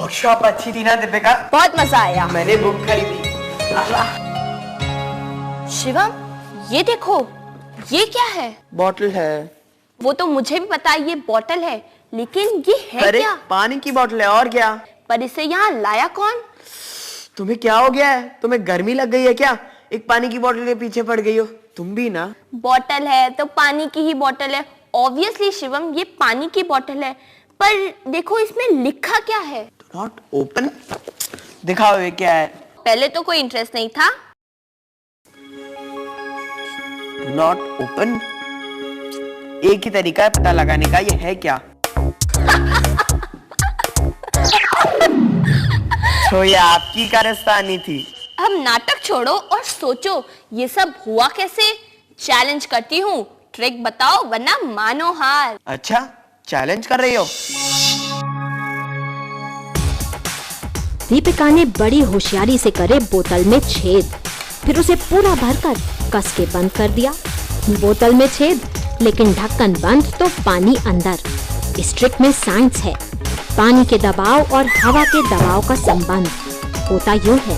Workshop अच्छी थी ना दीपिका? बहुत मजा आया। मैंने बुक खरीदी। शिवम, ये देखो, ये क्या है? बॉटल है। वो तो मुझे भी पता है ये बॉटल है, लेकिन ये है अरे क्या? पानी की बॉटल है और क्या। पर इसे यहाँ लाया कौन? तुम्हें क्या हो गया है? तुम्हें गर्मी लग गई है क्या? एक पानी की बॉटल के पीछे पड़ गई हो तुम भी ना। बॉटल है तो पानी की ही बॉटल है। ऑब्वियसली शिवम, ये पानी की बॉटल है, पर देखो इसमें लिखा क्या है? Do not open. दिखाओ ये क्या है। पहले तो कोई इंटरेस्ट नहीं था। Do not open. एक ही तरीका है पता लगाने का, ये है क्या? तो ये आपकी कारस्तानी थी। अब नाटक छोड़ो और सोचो ये सब हुआ कैसे। चैलेंज करती हूँ, ट्रिक बताओ वरना मानो हार। अच्छा, चैलेंज कर रही हो? दीपिका ने बड़ी होशियारी से करे बोतल में छेद, फिर उसे पूरा भरकर कस के बंद कर दिया। बोतल में छेद, लेकिन ढक्कन बंद तो पानी अंदर। इस ट्रिक में साइंस है। पानी के दबाव और हवा के दबाव का संबंध होता यूं है,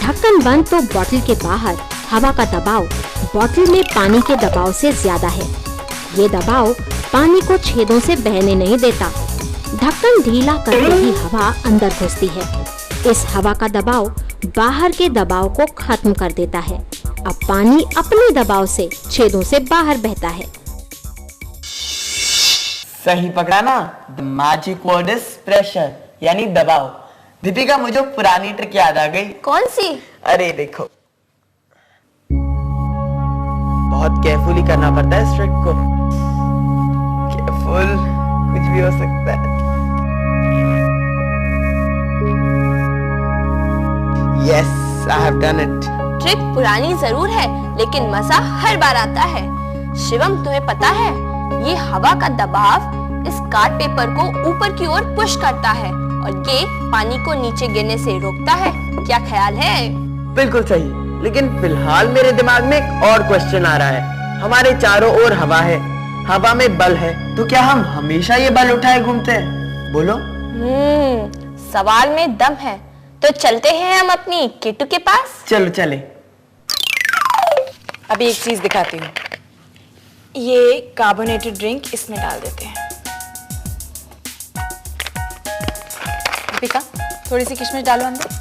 ढक्कन बंद तो बॉटल के बाहर हवा का दबाव बॉटल में पानी के दबाव से ज्यादा है। ये दबाव पानी को छेदों से बहने नहीं देता। ढक्कन ढीला करते ही हवा अंदर घुसती है। इस हवा का दबाव बाहर के दबाव को खत्म कर देता है। अब पानी अपने दबाव से छेदों से बाहर बहता है। सही पकड़ा ना। The magic word is pressure, यानी दबाव। दीपिका, मुझे पुरानी ट्रिक याद आ गई। कौन सी? अरे देखो, बहुत केयरफुली करना पड़ता है इस ट्रिक को। केयरफुल, कुछ भी हो सकता है। Yes, I have done it. Trick पुरानी जरूर है, लेकिन मजा हर बार आता है। शिवम, तुम्हें पता है ये हवा का दबाव इस कार्ड पेपर को ऊपर की ओर पुश करता है और ये पानी को नीचे गिरने से रोकता है। क्या ख्याल है? बिल्कुल सही, लेकिन फिलहाल मेरे दिमाग में एक और क्वेश्चन आ रहा है। हमारे चारों ओर हवा है, हवा में बल है, तो क्या हम हमेशा ये बल उठाए घूमते हैं? बोलो। सवाल में दम है, तो चलते हैं हम अपनी किट्टू के पास। चलो चले। अभी एक चीज दिखाती हूँ। ये कार्बोनेटेड ड्रिंक इसमें डाल देते हैं। दीपिका, थोड़ी सी किशमिश डालो अंदर।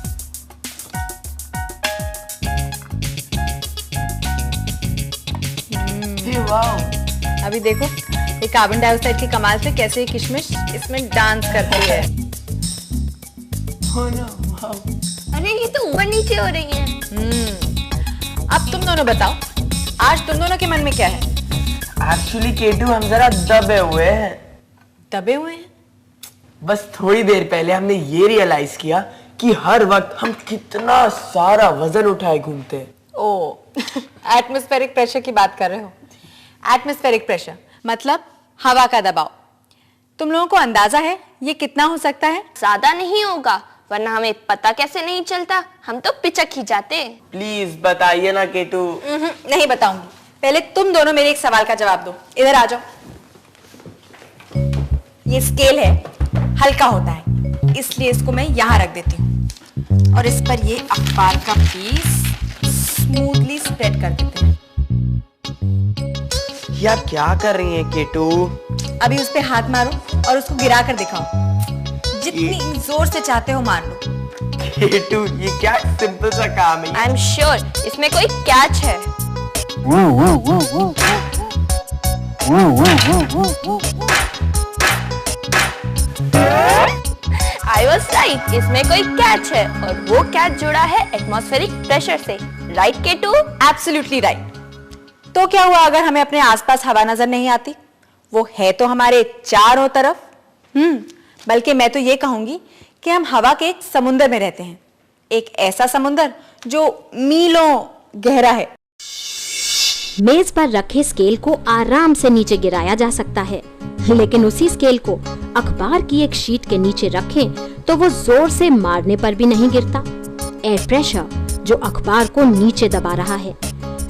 वाह। अभी देखो ये कार्बन डाइऑक्साइड के कमाल से कैसे ये किशमिश इसमें डांस करती है। अरे ये तो ऊपर नीचे हो रही है। अब तुम दोनों बताओ, आज तुम दोनों के मन में क्या है? एक्चुअली केटू, हम जरा दबे हुए हैं। दबे हुए हैं? बस थोड़ी देर पहले हमने ये रियलाइज किया कि हर वक्त हम कितना सारा वजन उठाए घूमते हैं। ओ, एटमॉस्फेरिक प्रेशर की बात कर रहे हो? एटमॉस्फेरिक प्रेशर मतलब हवा का दबाव। तुम लोगों को अंदाजा है ये कितना हो सकता है? ज्यादा नहीं होगा, वरना हमें पता कैसे नहीं चलता, हम तो पिचक ही जाते। प्लीज बताइए ना केटू। नहीं बताऊंगी, पहले तुम दोनों मेरे एक सवाल का जवाब दो। इधर आ जाओ। ये स्केल है, हल्का होता है, इसलिए इसको मैं यहाँ रख देती हूँ और इस पर ये अखबार का पीस स्मूथली स्प्रेड कर देते हैं। या क्या कर रही हैं केटू? अभी उस पे हाथ मारो और उसको गिरा कर दिखाओ। जितनी जोर से चाहते हो मार लो। केटू, ये क्या सिंपल सा काम है। आई एम श्योर इसमें कोई कैच है। I was right, इसमें कोई कैच है और वो कैच जुड़ा है एटमॉस्फेरिक प्रेशर से। राइट केटू? Absolutely right. तो क्या हुआ अगर हमें अपने आसपास हवा नजर नहीं आती? वो है तो हमारे चारों तरफ। बल्कि मैं तो ये कहूंगी कि हम हवा के एक समुंदर में रहते हैं, एक ऐसा समुंदर जो मीलों गहरा है। मेज पर रखे स्केल को आराम से नीचे गिराया जा सकता है, लेकिन उसी स्केल को अखबार की एक शीट के नीचे रखें तो वो जोर से मारने पर भी नहीं गिरता। एयर प्रेशर जो अखबार को नीचे दबा रहा है।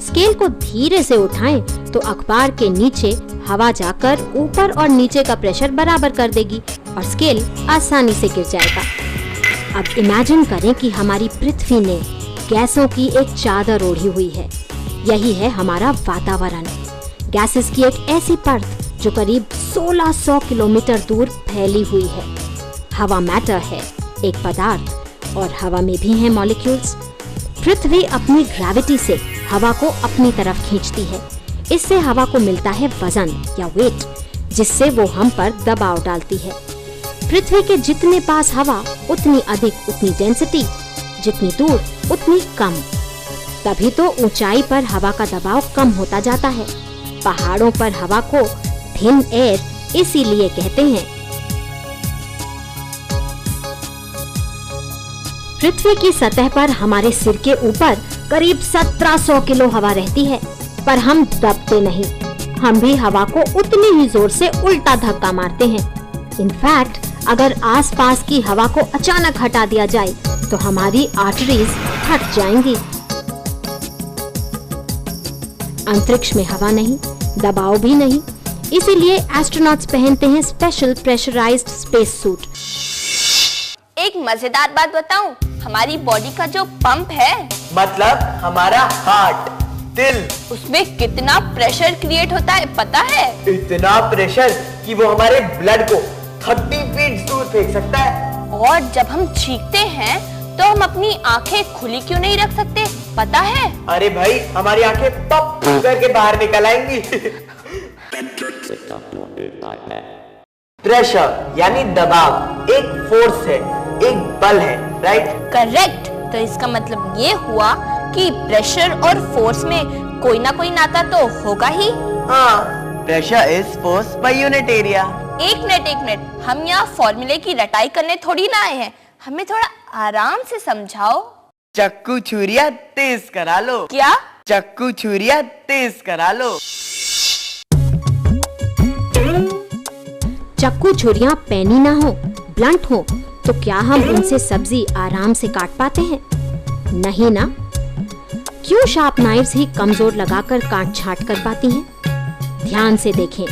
स्केल को धीरे से उठाएं तो अखबार के नीचे हवा जाकर ऊपर और नीचे का प्रेशर बराबर कर देगी और स्केल आसानी से गिर जाएगा। अब इमेजिन करें कि हमारी पृथ्वी ने गैसों की एक चादर ओढ़ी हुई है। यही है हमारा वातावरण। गैसेस की एक ऐसी परत जो करीब 1600 किलोमीटर दूर फैली हुई है। हवा मैटर है, एक पदार्थ, और हवा में भी हैं मॉलिक्यूल्स। पृथ्वी अपनी ग्रेविटी से हवा को अपनी तरफ खींचती है। इससे हवा को मिलता है वजन या वेट, जिससे वो हम पर दबाव डालती है। पृथ्वी के जितने पास हवा उतनी अधिक, उतनी डेंसिटी, जितनी दूर उतनी कम। तभी तो ऊंचाई पर हवा का दबाव कम होता जाता है। पहाड़ों पर हवा को थिन एयर इसीलिए कहते हैं। पृथ्वी की सतह पर हमारे सिर के ऊपर करीब 1700 किलो हवा रहती है, पर हम दबते नहीं। हम भी हवा को उतनी ही जोर से उल्टा धक्का मारते हैं। इनफैक्ट अगर आसपास की हवा को अचानक हटा दिया जाए तो हमारी आर्टरीज फट जाएंगी। अंतरिक्ष में हवा नहीं, दबाव भी नहीं, इसीलिए एस्ट्रोनॉट्स पहनते हैं स्पेशल प्रेशराइज्ड स्पेस सूट। एक मजेदार बात बताऊं, हमारी बॉडी का जो पंप है, मतलब हमारा हार्ट, दिल, उसमें कितना प्रेशर क्रिएट होता है पता है? इतना प्रेशर कि वो हमारे ब्लड को 30 फीट दूर फेंक सकता है। और जब हम चीखते हैं तो हम अपनी आंखें खुली क्यों नहीं रख सकते पता है? अरे भाई, हमारी आंखें पप करके बाहर निकल आएंगी। प्रेशर यानी दबाव एक फोर्स है, एक बल है, राइट? करेक्ट। तो इसका मतलब ये हुआ कि प्रेशर और फोर्स में कोई ना कोई नाता तो होगा ही। हाँ, pressure is force by unit area. एक मिनट, हम यहाँ फॉर्मूले की रटाई करने थोड़ी ना आए हैं, हमें थोड़ा आराम से समझाओ। चक्कू छुरिया तेज करा लो। क्या? चक्कू छुरिया तेज करा लो। चक्कू छुरियां पैनी ना हो, ब्लंट हो, तो क्या हम उनसे सब्जी आराम से काट पाते हैं? नहीं ना। क्यों शार्प नाइफ्स ही कमजोर लगाकर काट छांट कर पाती हैं? ध्यान से देखें,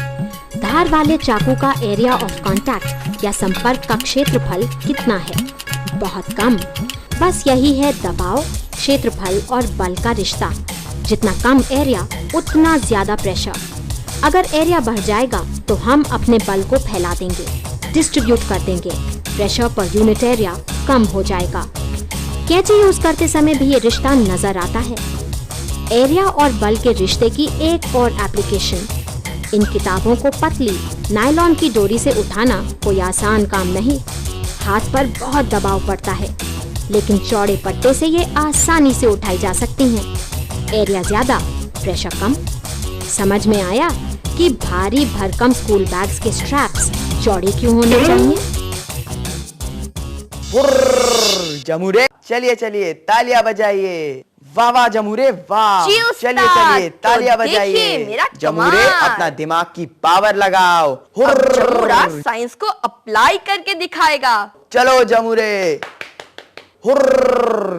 धार वाले चाकू का एरिया ऑफ कांटेक्ट या संपर्क का क्षेत्रफल कितना है? बहुत कम। बस यही है दबाव, क्षेत्रफल और बल का रिश्ता। जितना कम एरिया उतना ज्यादा प्रेशर। अगर एरिया बढ़ जाएगा तो हम अपने बल को फैला देंगे, डिस्ट्रीब्यूट कर देंगे। प्रेशर पर यूनिट एरिया कम हो जाएगा। कैंची यूज करते समय भी ये रिश्ता नजर आता है। एरिया और बल के रिश्ते की एक और एप्लीकेशन। इन किताबों को पतली नायलॉन की डोरी से उठाना कोई आसान काम नहीं। हाथ पर बहुत दबाव पड़ता है, लेकिन चौड़े पट्टे से ये आसानी से उठाई जा सकती हैं। एरिया ज्यादा, प्रेशर कम। समझ में आया कि भारी भरकम स्कूल बैग्स के स्ट्रैप्स चौड़े क्यों होने चाहिए? जमूरे, चलिए तालियां बजाइए। वाह वाह जमूरे, वाह। जी उस्ताद। चलिए तालियां तो बजाइए। देखिए मेरा जमूरे, कमाल। अपना दिमाग की पावर लगाओ। अब जमूरा साइंस को अप्लाई करके दिखाएगा। चलो जमूरे।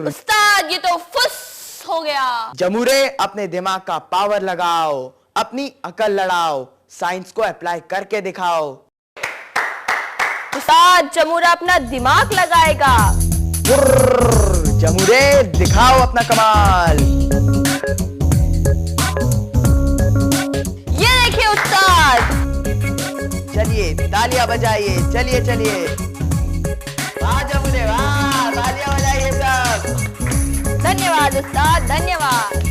उस्ताद, ये तो फुस हो गया। जमूरे, अपने दिमाग का पावर लगाओ, अपनी अकल लड़ाओ, साइंस को अप्लाई करके दिखाओ। उस्ताद, जमूरा अपना दिमाग लगाएगा। जमूरे, दिखाओ अपना कमाल। ये देखिए उस्ताद। चलिए तालियां बजाइए। चलिए वाह जमूरे, वाह। तालियां बजाइए सब। धन्यवाद उस्ताद, धन्यवाद।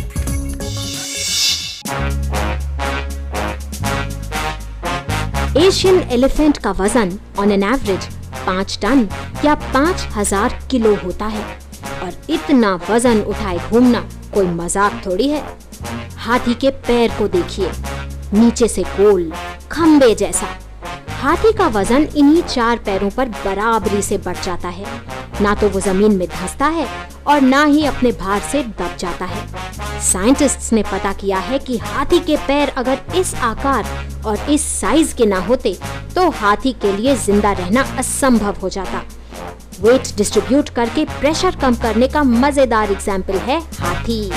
एशियन एलिफेंट का वजन ऑन एन एवरेज 5 टन या 5000 किलो होता है, और इतना वजन उठाए घूमना कोई मजाक थोड़ी है। हाथी के पैर को देखिए, नीचे से गोल खंबे जैसा। हाथी का वजन इन्हीं 4 पैरों पर बराबरी से बढ़ जाता है। ना तो वो जमीन में धंसता है और ना ही अपने भार से दब जाता है। साइंटिस्ट्स ने पता किया है कि हाथी के पैर अगर इस आकार और इस साइज के ना होते तो हाथी के लिए जिंदा रहना असंभव हो जाता। वेट डिस्ट्रीब्यूट करके प्रेशर कम करने का मजेदार एग्जाम्पल है हाथी।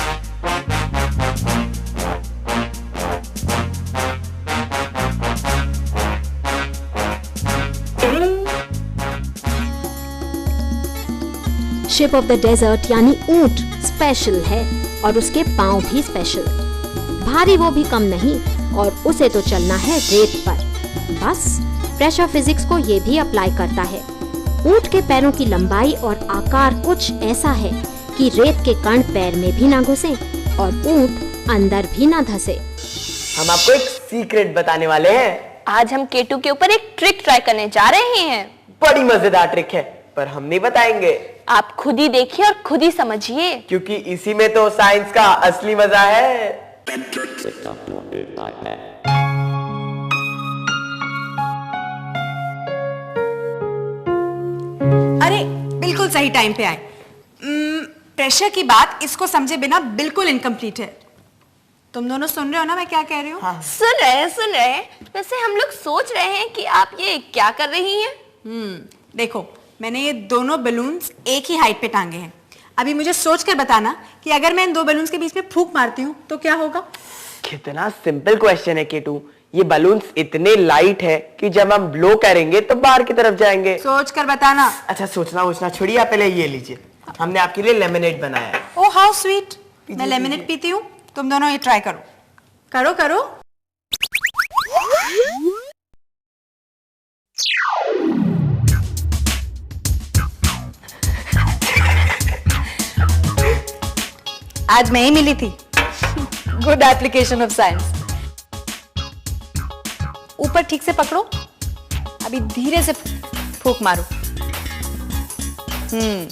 शिप ऑफ द डेजर्ट यानी ऊंट स्पेशल है और उसके पांव भी स्पेशल। भारी वो भी कम नहीं और उसे तो चलना है रेत पर। बस प्रेशर फिजिक्स को ये भी अप्लाई करता है। ऊंट के पैरों की लंबाई और आकार कुछ ऐसा है कि रेत के कण पैर में भी ना घुसे और ऊंट अंदर भी ना धंसे। हम आपको एक सीक्रेट बताने वाले हैं। आज हम केटू के ऊपर एक ट्रिक ट्राई करने जा रहे हैं। बड़ी मजेदार ट्रिक है, पर हम नहीं बताएंगे। आप खुद ही देखिए और खुद ही समझिए, क्योंकि इसी में तो साइंस का असली मजा है। अरे बिल्कुल सही टाइम पे आए। प्रेशर की बात इसको समझे बिना बिल्कुल इनकम्प्लीट है। तुम दोनों सुन रहे हो ना मैं क्या कह रही हूँ? हाँ। सुन रहे हैं। वैसे हम लोग सोच रहे हैं कि आप ये क्या कर रही हैं। देखो, मैंने ये दोनों बलून्स एक ही हाइट पे टांगे हैं। अभी मुझे सोच कर बताना कि अगर मैं इन दो बलून्स के बीच में फूंक मारती हूँ तो क्या होगा? कितना सिंपल क्वेश्चन है केटू। ये बलून्स इतने लाइट है कि जब हम ब्लो करेंगे तो बाहर की तरफ जाएंगे। सोच कर बताना। अच्छा, सोचना छोड़िए, आप पहले ये लीजिए, हमने आपके लिए लेमनेड बनाया है। Oh how sweet. मैं लेमनेड पीती हूँ, तुम दोनों ये ट्राई करो। करो। आज मैं ही मिली थी। Good application of science. ऊपर ठीक से पकड़ो, अभी धीरे से फूंक मारो।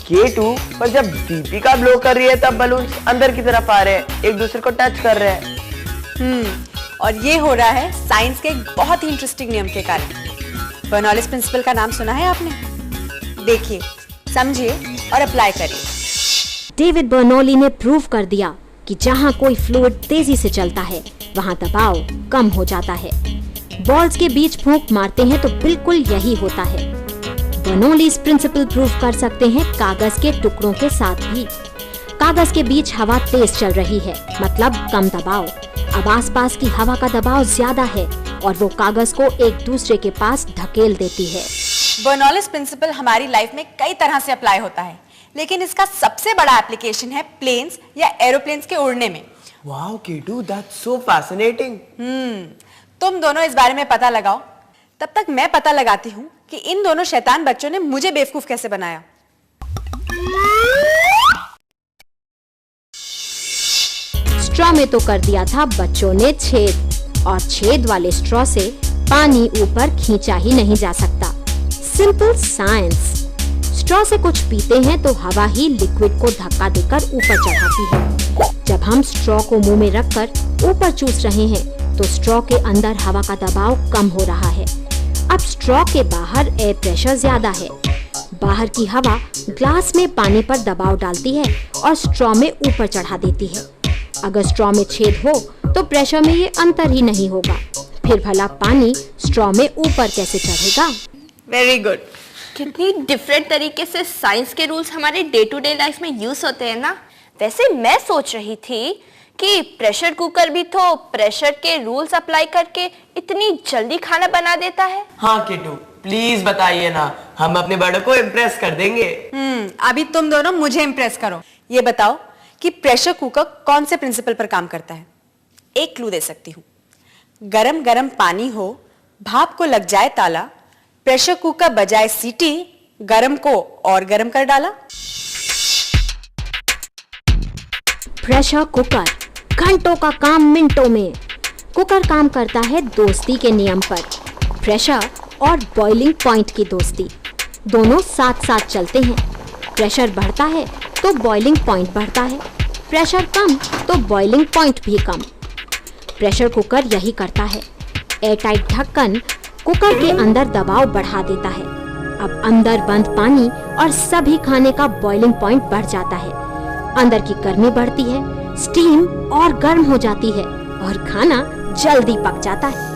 केटू, पर जब दीपिका ब्लो कर रही है तब बलून्स अंदर की तरफ आ रहे हैं, एक दूसरे को टच कर रहे हैं। और ये हो रहा है साइंस के एक बहुत ही इंटरेस्टिंग नियम के कारण। बर्नौलीज प्रिंसिपल का नाम सुना है आपने? देखिए, समझिए और अप्लाई करिए। डेविड बर्नौली ने प्रूव कर दिया कि जहाँ कोई फ्लूइड तेजी से चलता है वहाँ दबाव कम हो जाता है। बॉल्स के बीच फूंक मारते हैं तो बिल्कुल यही होता है। बर्नौलीज प्रिंसिपल प्रूव कर सकते हैं कागज के टुकड़ों के साथ भी। कागज के बीच हवा तेज चल रही है, मतलब कम दबाव। अब आसपास की हवा का दबाव ज्यादा है और वो कागज को एक दूसरे के पास धकेल देती है। बर्नौलीज प्रिंसिपल हमारी लाइफ में कई तरह से अप्लाई होता है, लेकिन इसका सबसे बड़ा एप्लीकेशन है प्लेन्स या एरोप्लेन्स के उड़ने में। Wow Ketu, that's so fascinating. तुम दोनों इस बारे में पता लगाओ, तब तक मैं पता लगाती हूँ कि इन दोनों शैतान बच्चों ने मुझे बेवकूफ कैसे बनाया। स्ट्रॉ में तो कर दिया था बच्चों ने छेद, और छेद वाले स्ट्रॉ से पानी ऊपर खींचा ही नहीं जा सकता। Simple science. स्ट्रॉ से कुछ पीते हैं तो हवा ही लिक्विड को धक्का देकर ऊपर चढ़ाती है। जब हम स्ट्रॉ को मुंह में रखकर ऊपर चूस रहे हैं तो स्ट्रॉ के अंदर हवा का दबाव कम हो रहा है। अब स्ट्रॉ के बाहर एयर प्रेशर ज्यादा है। बाहर की हवा ग्लास में पानी पर दबाव डालती है और स्ट्रॉ में ऊपर चढ़ा देती है। अगर स्ट्रॉ में छेद हो तो प्रेशर में ये अंतर ही नहीं होगा, फिर भला पानी स्ट्रॉ में ऊपर कैसे चढ़ेगा? Very good. कितनी डिफरेंट तरीके से साइंस के रूल्स हमारे डे टू डे लाइफ में यूज होते हैं ना। वैसे मैं सोच रही थी कि प्रेशर कुकर भी तो प्रेशर के रूल्स अप्लाई करके इतनी जल्दी खाना बना देता है। हाँ केटू, प्लीज बताइए ना, हम अपने बड़ों को इम्प्रेस कर देंगे। अभी तुम दोनों मुझे इम्प्रेस करो। ये बताओ कि प्रेशर कुकर कौन से प्रिंसिपल पर काम करता है? एक क्लू दे सकती हूँ। गरम गरम पानी हो, भाप को लग जाए ताला, प्रेशर कुकर बजाए सीटी, गरम को और गरम कर डाला। प्रेशर कुकर, घंटों का काम मिनटों में। कुकर काम करता है दोस्ती के नियम पर। प्रेशर और बॉइलिंग पॉइंट की दोस्ती दोनों साथ साथ चलते हैं। प्रेशर बढ़ता है तो बॉइलिंग पॉइंट बढ़ता है, प्रेशर कम तो बॉइलिंग पॉइंट भी कम। प्रेशर कुकर यही करता है। एयरटाइट ढक्कन कुकर के अंदर दबाव बढ़ा देता है। अब अंदर बंद पानी और सभी खाने का बॉइलिंग पॉइंट बढ़ जाता है। अंदर की गर्मी बढ़ती है, स्टीम और गर्म हो जाती है और खाना जल्दी पक जाता है।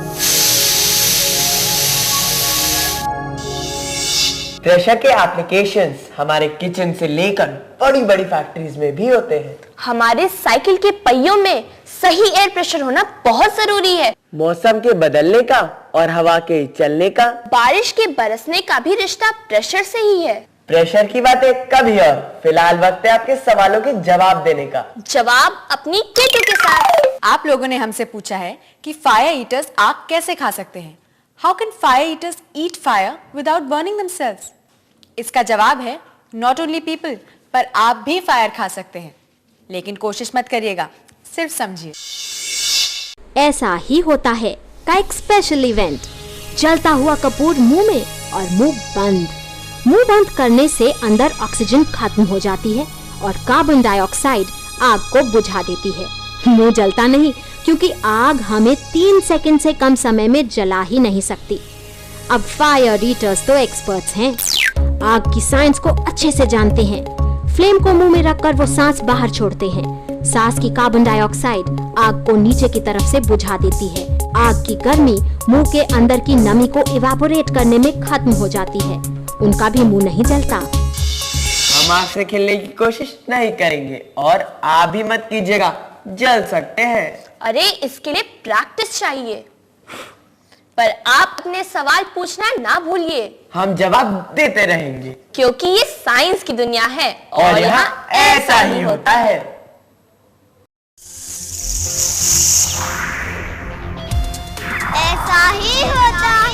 प्रेशर के एप्लीकेशंस हमारे किचन से लेकर बड़ी बड़ी फैक्ट्रीज में भी होते हैं। हमारे साइकिल के पहियों में सही एयर प्रेशर होना बहुत जरूरी है। मौसम के बदलने का और हवा के चलने का, बारिश के बरसने का भी रिश्ता प्रेशर से ही है। प्रेशर की बातें कभी और, फिलहाल वक्त है आपके सवालों के जवाब देने का। जवाब अपनी केटू के साथ। आप लोगों ने हमसे पूछा है कि फायर ईटर्स आग कैसे खा सकते हैं। How can fire eaters eat fire without burning themselves? इसका जवाब है नॉट ओनली पीपल, पर आप भी फायर खा सकते हैं, लेकिन कोशिश मत करिएगा, सिर्फ समझिए। ऐसा ही होता है का एक स्पेशल इवेंट। जलता हुआ कपूर मुंह में और मुंह बंद। मुंह बंद करने से अंदर ऑक्सीजन खत्म हो जाती है और कार्बन डाइऑक्साइड आग को बुझा देती है। मुंह जलता नहीं, क्योंकि आग हमें 3 सेकंड से कम समय में जला ही नहीं सकती। अब फायर ईटर्स तो एक्सपर्ट्स हैं, आग की साइंस को अच्छे से जानते हैं। फ्लेम को मुंह में रखकर वो सांस बाहर छोड़ते हैं। सांस की कार्बन डाइऑक्साइड आग को नीचे की तरफ से बुझा देती है। आग की गर्मी मुंह के अंदर की नमी को इवापोरेट करने में खत्म हो जाती है। उनका भी मुंह नहीं जलता। हम आग से खेलने की कोशिश नहीं करेंगे और आप भी मत कीजिएगा, जल सकते हैं। अरे इसके लिए प्रैक्टिस चाहिए। पर आप अपने सवाल पूछना ना भूलिए। हम जवाब देते रहेंगे, क्योंकि ये साइंस की दुनिया है और यहाँ ऐसा ही होता है। ऐसा ही होता